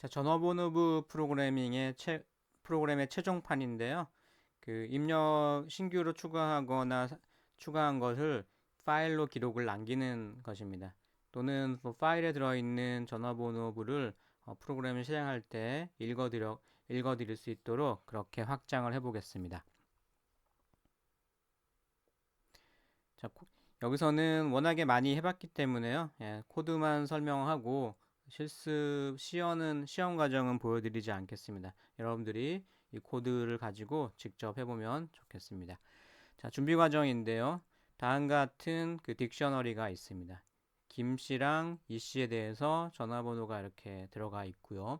자, 전화번호부 프로그램의 최종판인데요. 신규로 추가한 것을 파일로 기록을 남기는 것입니다. 또는 파일에 들어있는 전화번호부를 프로그램을 실행할 때 읽어드릴 수 있도록 그렇게 확장을 해보겠습니다. 자, 여기서는 워낙에 많이 해봤기 때문에요. 코드만 설명하고 시험 과정은 보여드리지 않겠습니다. 여러분들이 이 코드를 가지고 직접 해보면 좋겠습니다. 자, 준비 과정인데요. 다음과 같은 딕셔너리가 있습니다. 김 씨랑 이 씨에 대해서 전화번호가 이렇게 들어가 있고요.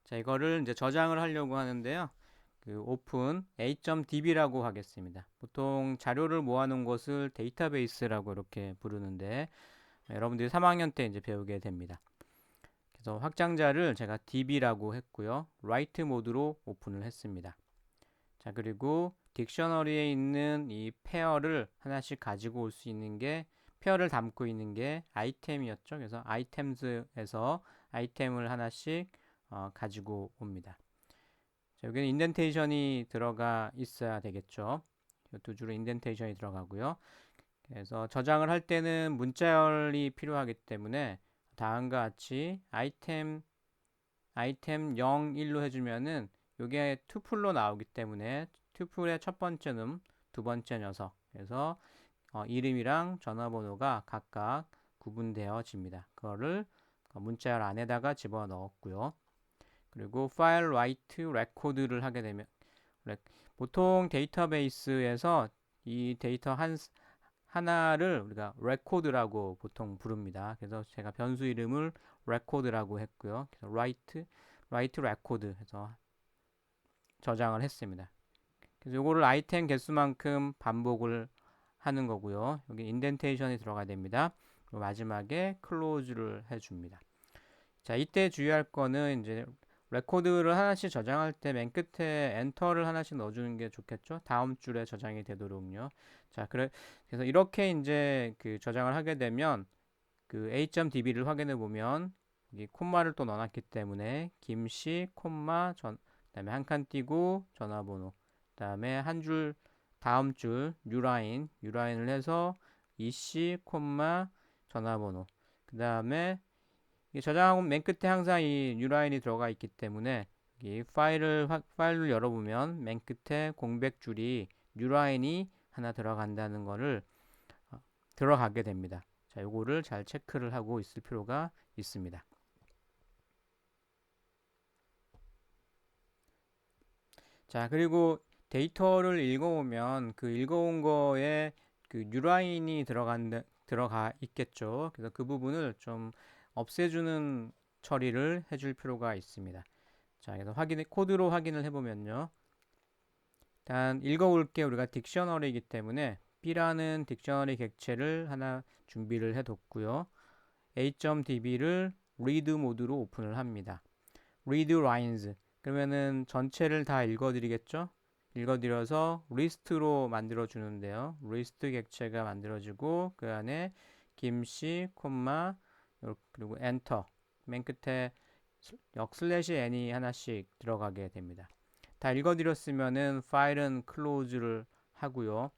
자, 이거를 이제 저장을 하려고 하는데요. 오픈 a.db라고 하겠습니다. 보통 자료를 모아놓은 것을 데이터베이스라고 이렇게 부르는데 여러분들이 3학년 때 이제 배우게 됩니다. 그래서 확장자를 제가 db라고 했고요. 라이트 모드로 오픈을 했습니다. 자, 그리고 딕셔너리에 있는 이 페어를 하나씩 가지고 올 수 있는 게 페어를 담고 있는 게 아이템이었죠. 그래서 아이템즈에서 아이템을 하나씩 가지고 옵니다. 자, 여기는 인덴테이션이 들어가 있어야 되겠죠. 두 줄로 인덴테이션이 들어가고요. 그래서 저장을 할 때는 문자열이 필요하기 때문에 다음과 같이 아이템 0, 1로 해주면은 이게 투플로 나오기 때문에 투플의 첫 번째 놈, 두 번째 녀석. 그래서 이름이랑 전화번호가 각각 구분되어집니다. 그거를 문자열 안에다가 집어넣었고요. 그리고 파일 라이트 레코드를 하게 되면 보통 데이터베이스에서 이 데이터 하나를 우리가 레코드라고 보통 부릅니다. 그래서 제가 변수 이름을 레코드라고 했고요. 그래서 라이트 레코드 해서 저장을 했습니다. 그래서 이거를 아이템 개수만큼 반복을 하는 거고요. 여기 인덴테이션이 들어가야 됩니다. 그리고 마지막에 클로즈를 해줍니다. 자, 이때 주의할 거는 이제 레코드를 하나씩 저장할 때 맨 끝에 엔터를 하나씩 넣어주는 게 좋겠죠. 다음 줄에 저장이 되도록요. 자, 그래서 이렇게 이제 저장을 하게 되면 a.db를 확인해 보면 여기 콤마를 또 넣어놨기 때문에 김씨 콤마 그다음에 한 칸 띄고 전화번호 그다음에 한 줄 다음 줄 뉴라인을 해서 이씨 콤마 전화번호 그다음에 저장하고 맨 끝에 항상 이 뉴라인이 들어가 있기 때문에 이 파일을 열어보면 맨 끝에 공백 줄이 뉴라인이 하나 들어간다는 거를 들어가게 됩니다. 자, 요거를 잘 체크를 하고 있을 필요가 있습니다. 자, 그리고 데이터를 읽어오면 읽어온 거에 뉴라인이 들어가 있겠죠. 그래서 그 부분을 좀 없애주는 처리를 해줄 필요가 있습니다. 자, 그래서 코드로 확인을 해보면요. 일단 읽어올 게 우리가 딕셔너리이기 때문에 B라는 딕셔너리 객체를 하나 준비를 해뒀고요. a.db를 read 모드로 오픈을 합니다. read lines 그러면은 전체를 다 읽어드리겠죠? 읽어드려서 리스트로 만들어 주는데요. 리스트 객체가 만들어지고 그 안에 김씨 콤마 그리고 엔터 맨 끝에 /n이 하나씩 들어가게 됩니다. 다 읽어드렸으면은 파일은 클로즈를 하고요.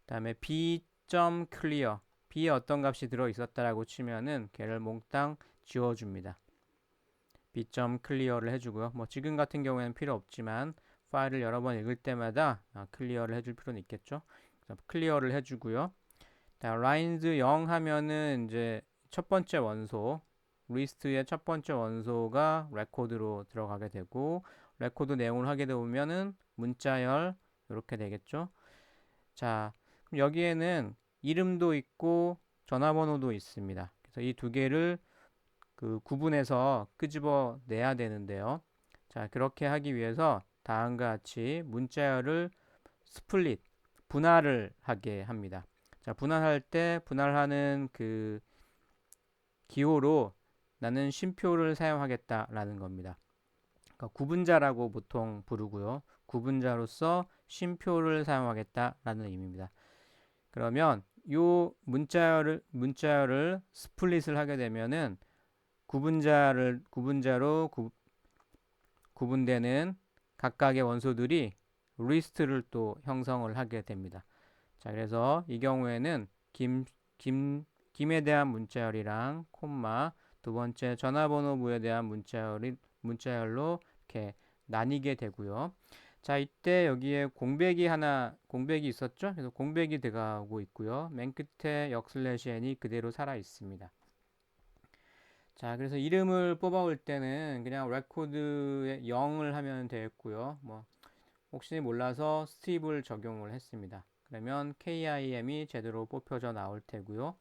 다음에 b.clear b에 어떤 값이 들어 있었다라고 치면은 걔를 몽땅 지워줍니다. b.clear를 해주고요. 뭐 지금 같은 경우에는 필요 없지만 파일을 여러 번 읽을 때마다 클리어를 해줄 필요는 있겠죠. 그래서 클리어를 해주고요. lines 0 하면은 이제 첫 번째 원소 리스트의 첫 번째 원소가 레코드로 들어가게 되고 레코드 내용을 하게 되면은 문자열 이렇게 되겠죠. 자, 그럼 여기에는 이름도 있고 전화번호도 있습니다. 그래서 이 두 개를 구분해서 끄집어 내야 되는데요. 자, 그렇게 하기 위해서 다음과 같이 문자열을 분할을 하게 합니다. 자, 분할할 때 분할하는 기호로 나는 쉼표를 사용하겠다라는 겁니다. 그러니까 구분자라고 보통 부르고요. 구분자로서 쉼표를 사용하겠다라는 의미입니다. 그러면 요 문자열을 스플릿을 하게 되면은 구분자로 구분되는 각각의 원소들이 리스트를 또 형성을 하게 됩니다. 자, 그래서 이 경우에는 김에 대한 문자열이랑 콤마, 두 번째 전화번호부에 대한 문자열로 이렇게 나뉘게 되고요. 자, 이때 여기에 공백이 있었죠? 그래서 공백이 들어가고 있고요. 맨 끝에 역/n이 그대로 살아 있습니다. 자, 그래서 이름을 뽑아올 때는 그냥 레코드에 0을 하면 되겠고요. 뭐 혹시 몰라서 스트립을 적용을 했습니다. 그러면 KIM이 제대로 뽑혀져 나올 테고요.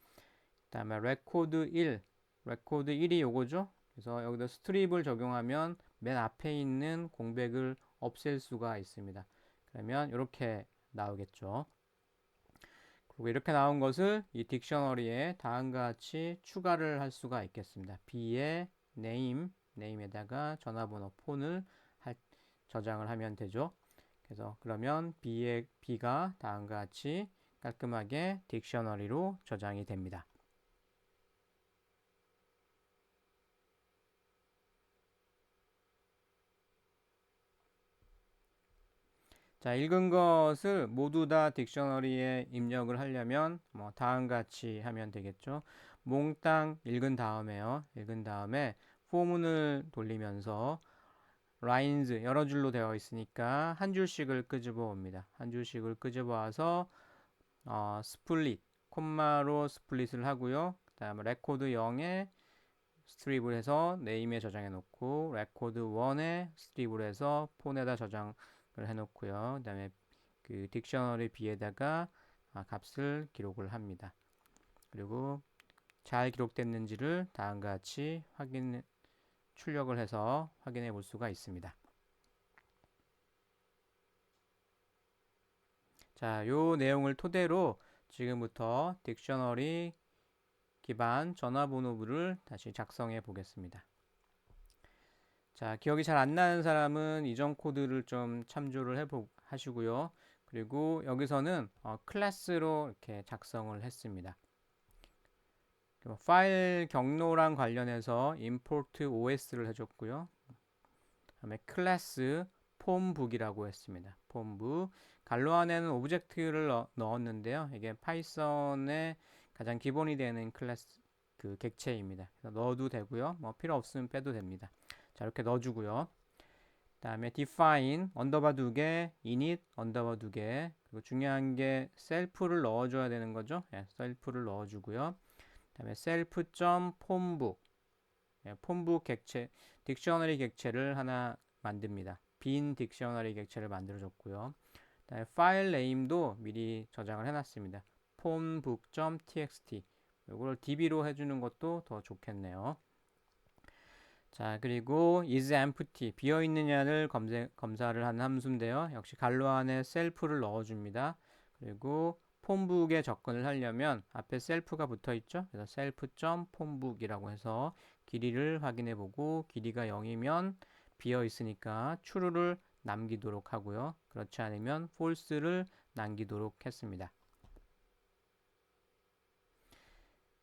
그다음에 레코드 1이 요거죠. 그래서 여기다 스트립을 적용하면 맨 앞에 있는 공백을 없앨 수가 있습니다. 그러면 이렇게 나오겠죠. 그리고 이렇게 나온 것을 이 딕셔너리에 다음과 같이 추가를 할 수가 있겠습니다. B의 name에다가 전화번호 폰을 저장을 하면 되죠. 그래서 그러면 B가 다음과 같이 깔끔하게 딕셔너리로 저장이 됩니다. 자, 읽은 것을 모두 다 딕셔너리에 입력을 하려면 뭐 다음과 같이 하면 되겠죠. 몽땅 읽은 다음에요. 읽은 다음에 포문을 돌리면서 라인즈 여러 줄로 되어 있으니까 한 줄씩을 끄집어 옵니다. 한 줄씩을 끄집어 와서 스플릿 콤마로 스플릿을 하고요. 그다음에 레코드 0에 스트립을 해서 네임에 저장해 놓고 레코드 1에 스트립을 해서 폰에다 저장을 해 놓고요. 그다음에 그 딕셔너리 B에다가 값을 기록을 합니다. 그리고 잘 기록됐는지를 다음과 같이 출력을 해서 확인해 볼 수가 있습니다. 자, 요 내용을 토대로 지금부터 딕셔너리 기반 전화번호부를 다시 작성해 보겠습니다. 자, 기억이 잘 안 나는 사람은 이전 코드를 좀 참조를 하시고요. 그리고 여기서는 클래스로 이렇게 작성을 했습니다. 파일 경로랑 관련해서 import os를 해줬고요. 다음에 클래스 폼북이라고 했습니다. 폼북 갈로 안에는 오브젝트를 넣었는데요. 이게 파이썬의 가장 기본이 되는 클래스 그 객체입니다. 그래서 넣어도 되고요. 뭐 필요 없으면 빼도 됩니다. 자, 이렇게 넣어주고요. 다음에 define 언더바 2개, init 언더바 2개, 그리고 중요한 게 셀프를 넣어줘야 되는 거죠. 예, 셀프를 넣어주고요. 다음에 self.폼북, 예, 폼북 객체, 딕셔너리 객체를 하나 만듭니다. 빈 딕셔너리 객체를 만들어줬고요. 다음에 파일 네임도 미리 저장을 해놨습니다. 폼북.txt 이걸 db로 해주는 것도 더 좋겠네요. 자, 그리고 is empty 비어 있느냐를 검사를 하는 함수인데요. 역시 갈로 안에 셀프를 넣어줍니다. 그리고 폼북에 접근을 하려면 앞에 셀프가 붙어 있죠. 그래서 self.폼북이라고 해서 길이를 확인해 보고 길이가 0이면 비어 있으니까 true를 남기도록 하고요. 그렇지 않으면 false를 남기도록 했습니다.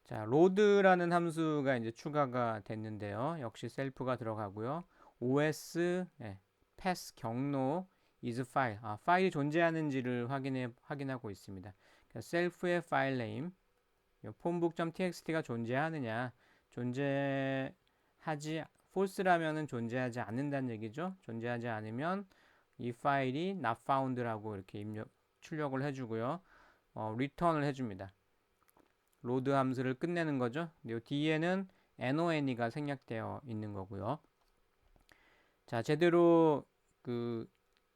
자, load라는 함수가 이제 추가가 됐는데요. 역시 셀프가 들어가고요. os pass 경로 is file 파일이 존재하는지를 확인하고 있습니다. 셀프의 파일 네임 폼북.txt가 존재하느냐 존재하지 false라면은 존재하지 않는다는 얘기죠. 존재하지 않으면 이 파일이 not found라고 이렇게 출력을 해주고요. return을 해줍니다. 로드 함수를 끝내는 거죠. 이 뒤에는 non이가 생략되어 있는 거고요. 자, 제대로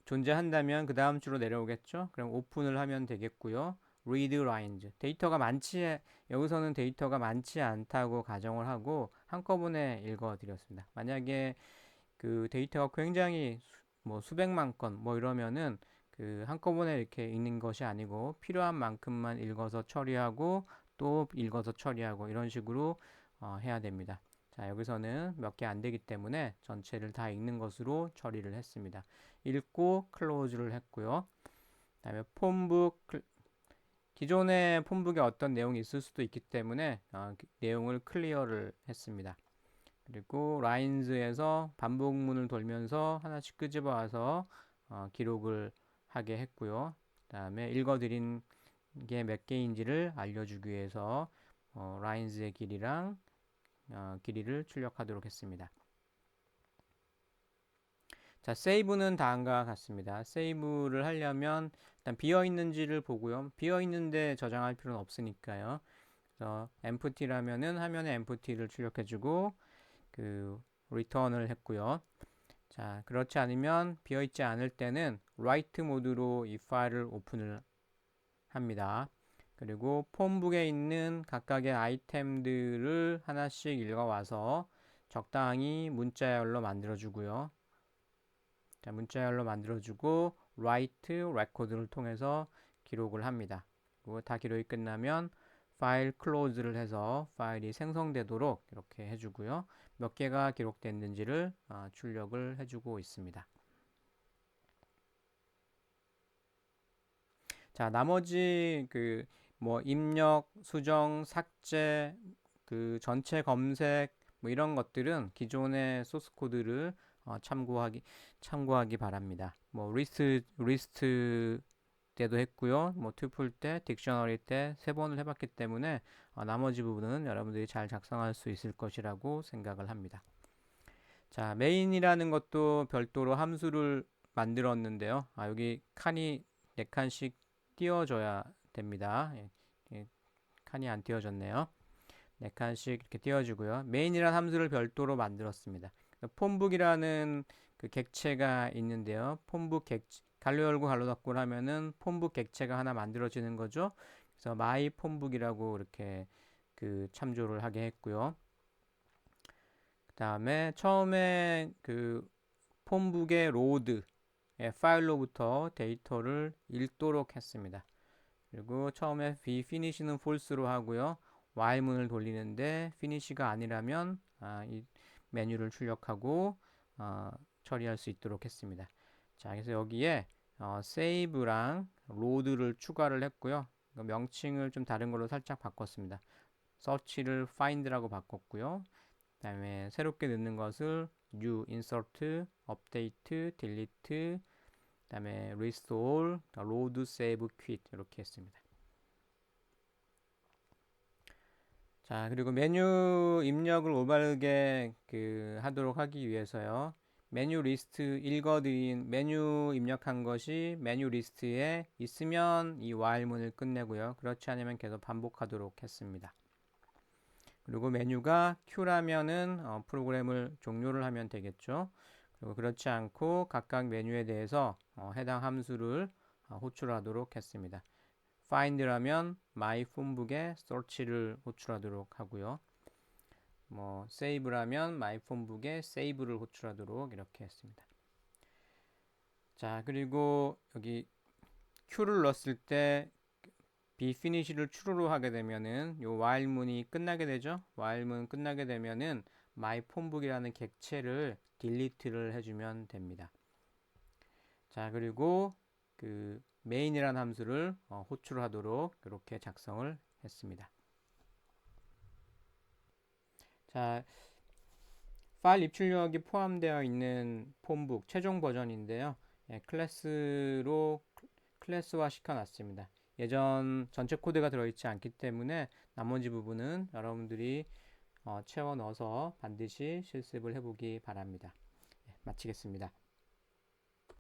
존재한다면 그 다음 줄로 내려오겠죠. 그럼 오픈을 하면 되겠고요. read lines 여기서는 데이터가 많지 않다고 가정을 하고 한꺼번에 읽어 드렸습니다. 만약에 그 데이터가 굉장히 수백만 건 이러면은 한꺼번에 이렇게 읽는 것이 아니고 필요한 만큼만 읽어서 처리하고 또 읽어서 처리하고 이런 식으로 해야 됩니다. 자, 여기서는 몇 개 안 되기 때문에 전체를 다 읽는 것으로 처리를 했습니다. 읽고 클로즈를 했고요. 그다음에 폼북 기존의 폼북에 어떤 내용이 있을 수도 있기 때문에 내용을 클리어를 했습니다. 그리고 lines에서 반복문을 돌면서 하나씩 끄집어 와서 기록을 하게 했고요. 그 다음에 읽어드린 게 몇 개인지를 알려주기 위해서 lines의 길이랑 길이를 출력하도록 했습니다. 자, 세이브는 다음과 같습니다. 세이브를 하려면 일단 비어 있는지를 보고요. 비어 있는데 저장할 필요는 없으니까요. 그래서 empty라면은 화면에 empty를 출력해주고 그 return을 했고요. 자, 그렇지 않으면 비어 있지 않을 때는 write 모드로 이 파일을 오픈을 합니다. 그리고 폼북에 있는 각각의 아이템들을 하나씩 읽어와서 적당히 문자열로 만들어주고요. 자, 문자열로 만들어주고 write record를 통해서 기록을 합니다. 그리고 다 기록이 끝나면 파일 클로즈를 해서 파일이 생성되도록 이렇게 해주고요. 몇 개가 기록됐는지를 출력을 해주고 있습니다. 자, 나머지 뭐 입력, 수정, 삭제, 전체 검색 뭐 이런 것들은 기존의 소스 코드를 참고하기 바랍니다. 뭐 리스트 때도 했고요. 뭐 투플 때, 딕셔너리 때 3번을 해봤기 때문에 나머지 부분은 여러분들이 잘 작성할 수 있을 것이라고 생각을 합니다. 자, 메인이라는 것도 별도로 함수를 만들었는데요. 여기 칸이 4칸씩 띄워줘야 됩니다. 칸이 안 띄워졌네요. 4칸씩 이렇게 띄워주고요. 메인이라는 함수를 별도로 만들었습니다. 폼북이라는 그 객체가 있는데요. 폼북 객체, 갈로 열고 갈로 닫고를 하면은 폼북 객체가 하나 만들어지는 거죠. 그래서 my 폼북이라고 이렇게 참조를 하게 했고요. 그 다음에 처음에 폼북의 로드의 파일로부터 데이터를 읽도록 했습니다. 그리고 처음에 finish는 false로 하고요. while문을 돌리는데 finish가 아니라면 이 메뉴를 출력하고 처리할 수 있도록 했습니다. 자, 그래서 여기에 save랑 load를 추가를 했고요. 명칭을 좀 다른 걸로 살짝 바꿨습니다. search를 find라고 바꿨고요. 그 다음에 새롭게 넣는 것을 new, insert, update, delete, 그 다음에 restore, load, save, quit 이렇게 했습니다. 자, 그리고 메뉴 입력을 올바르게 하도록 하기 위해서요. 메뉴 리스트 읽어드린 메뉴 입력한 것이 메뉴 리스트에 있으면 이 while문을 끝내고요. 그렇지 않으면 계속 반복하도록 했습니다. 그리고 메뉴가 Q라면은 프로그램을 종료를 하면 되겠죠. 그리고 그렇지 않고 각각 메뉴에 대해서 해당 함수를 호출하도록 했습니다. find라면 my 폰북에 search를 호출하도록 하고요. 뭐 save라면 my 폰북에 save를 호출하도록 이렇게 했습니다. 자, 그리고 여기 Q를 넣었을 때 be finish를 true로 하게 되면은 요 while문이 끝나게 되죠. while문 끝나게 되면은 my 폰북이라는 객체를 delete를 해주면 됩니다. 자, 그리고 main이라는 함수를 호출하도록 이렇게 작성을 했습니다. 자, 파일 입출력이 포함되어 있는 폼북 최종 버전인데요. 클래스화 시켜놨습니다. 예전 전체 코드가 들어있지 않기 때문에 나머지 부분은 여러분들이 채워 넣어서 반드시 실습을 해보기 바랍니다. 마치겠습니다.